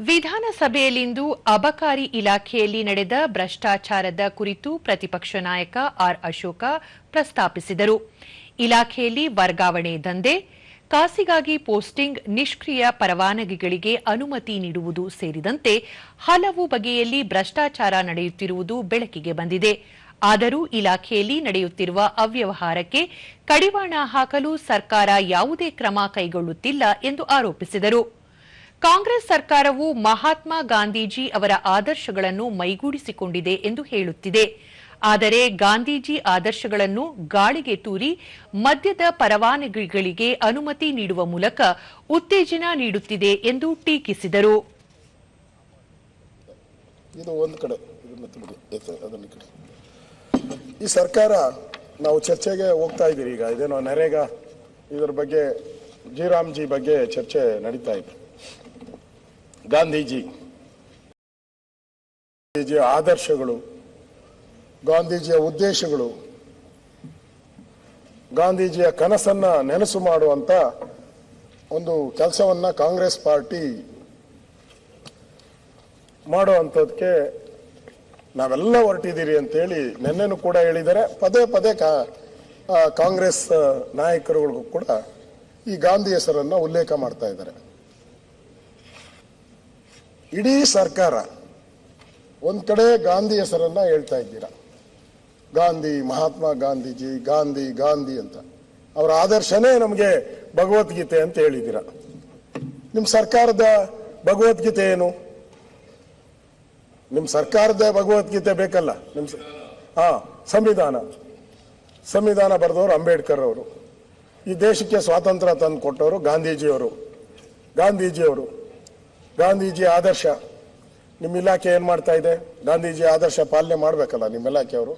ವಿಧಾನಸಭೆಯಲ್ಲಿಂದು ಅಬಕಾರಿ ಇಲಾಖೆಯಲ್ಲಿ ನಡೆದ ಭ್ರಷ್ಟಾಚಾರದ ಕುರಿತು ಪ್ರತಿಪಕ್ಷ ನಾಯಕ ಆರ್ ಅಶೋಕ ಪ್ರಸ್ತಾಪಿಸಿದರು. ಇಲಾಖೆಯಲ್ಲಿ ವರ್ಗಾವಣೆ ದಂಧೆ, ಕಾಸಿಗಾಗಿ ಪೋಸ್ಟಿಂಗ್, ನಿಷ್ಕ್ರಿಯ ಪರವಾನಗಿಗಳಿಗೆ ಅನುಮತಿ ನೀಡುವುದು ಸೇರಿದಂತೆ ಹಲವು ಬಗೆಯಲ್ಲಿ ಭ್ರಷ್ಟಾಚಾರ ನಡೆಯುತ್ತಿರುವುದು ಬೆಳಕಿಗೆ ಬಂದಿದೆ. ಆದರೂ ಇಲಾಖೆಯಲ್ಲಿ ನಡೆಯುತ್ತಿರುವ ಅವ್ಯವಹಾರಕ್ಕೆ ಕಡಿವಾಣ ಹಾಕಲು ಸರ್ಕಾರ ಯಾವುದೇ ಕ್ರಮ ಕೈಗೊಳ್ಳುತ್ತಿಲ್ಲ ಎಂದು ಆರೋಪಿಸಿದರು. ಕಾಂಗ್ರೆಸ್ ಸರ್ಕಾರವು ಮಹಾತ್ಮ ಗಾಂಧೀಜಿ ಅವರ ಆದರ್ಶಗಳನ್ನು ಮೈಗೂಡಿಸಿಕೊಂಡಿದೆ ಎಂದು ಹೇಳುತ್ತಿದೆ. ಆದರೆ ಗಾಂಧೀಜಿ ಆದರ್ಶಗಳನ್ನು ಗಾಳಿಗೆ ತೂರಿ ಮದ್ಯದ ಪರವಾನಗಿಗಳಿಗೆ ಅನುಮತಿ ನೀಡುವ ಮೂಲಕ ಉತ್ತೇಜನ ನೀಡುತ್ತಿದೆ ಎಂದು ಟೀಕಿಸಿದರು. ಈ ಸರ್ಕಾರ ನಾವು ಚರ್ಚೆಗೆ ಹೋಗ್ತಾ ಇದ್ದೀರಿ. ಈಗ ಇದೇನೋ ನರೇಗಾ ಇದರ ಬಗ್ಗೆ ಜಿ ಬಗ್ಗೆ ಚರ್ಚೆ ನಡೀತಾ ಇದೆ. ಗಾಂಧೀಜಿಯ ಆದರ್ಶಗಳು, ಗಾಂಧೀಜಿಯ ಉದ್ದೇಶಗಳು, ಗಾಂಧೀಜಿಯ ಕನಸನ್ನ ನೆನಸು ಮಾಡುವಂತ ಒಂದು ಕೆಲಸವನ್ನ ಕಾಂಗ್ರೆಸ್ ಪಾರ್ಟಿ ಮಾಡುವಂಥದ್ದಕ್ಕೆ ನಾವೆಲ್ಲ ಹೊರಟಿದ್ದೀರಿ ಅಂತೇಳಿ ನಿನ್ನೆನೂ ಕೂಡ ಹೇಳಿದ್ದಾರೆ. ಪದೇ ಪದೇ ಕಾಂಗ್ರೆಸ್ ನಾಯಕರುಗಳಿಗೂ ಕೂಡ ಈ ಗಾಂಧಿ ಹೆಸರನ್ನ ಉಲ್ಲೇಖ ಮಾಡ್ತಾ ಇದ್ದಾರೆ. ಇಡೀ ಸರ್ಕಾರ ಒಂದ್ ಕಡೆ ಗಾಂಧಿ ಹೆಸರನ್ನ ಹೇಳ್ತಾ ಇದ್ದೀರಾ. ಗಾಂಧಿ, ಮಹಾತ್ಮ ಗಾಂಧೀಜಿ, ಗಾಂಧಿ ಗಾಂಧಿ ಅಂತ ಅವರ ಆದರ್ಶನೇ ನಮಗೆ ಭಗವದ್ಗೀತೆ ಅಂತ ಹೇಳಿದ್ದೀರಾ. ನಿಮ್ ಸರ್ಕಾರದ ಭಗವದ್ಗೀತೆ ಏನು? ನಿಮ್ ಸರ್ಕಾರದ ಭಗವದ್ಗೀತೆ ಬೇಕಲ್ಲ. ಸಂವಿಧಾನ ಬರೆದವರು ಅಂಬೇಡ್ಕರ್ ಅವರು, ಈ ದೇಶಕ್ಕೆ ಸ್ವಾತಂತ್ರ್ಯ ತಂದು ಕೊಟ್ಟವರು ಗಾಂಧೀಜಿಯವರು. ಗಾಂಧೀಜಿ ಆದರ್ಶ ನಿಮ್ಮ ಇಲಾಖೆ ಏನ್ ಮಾಡ್ತಾ ಇದೆ? ಗಾಂಧೀಜಿ ಆದರ್ಶ ಪಾಲನೆ ಮಾಡ್ಬೇಕಲ್ಲ ನಿಮ್ಮ ಇಲಾಖೆಯವರು.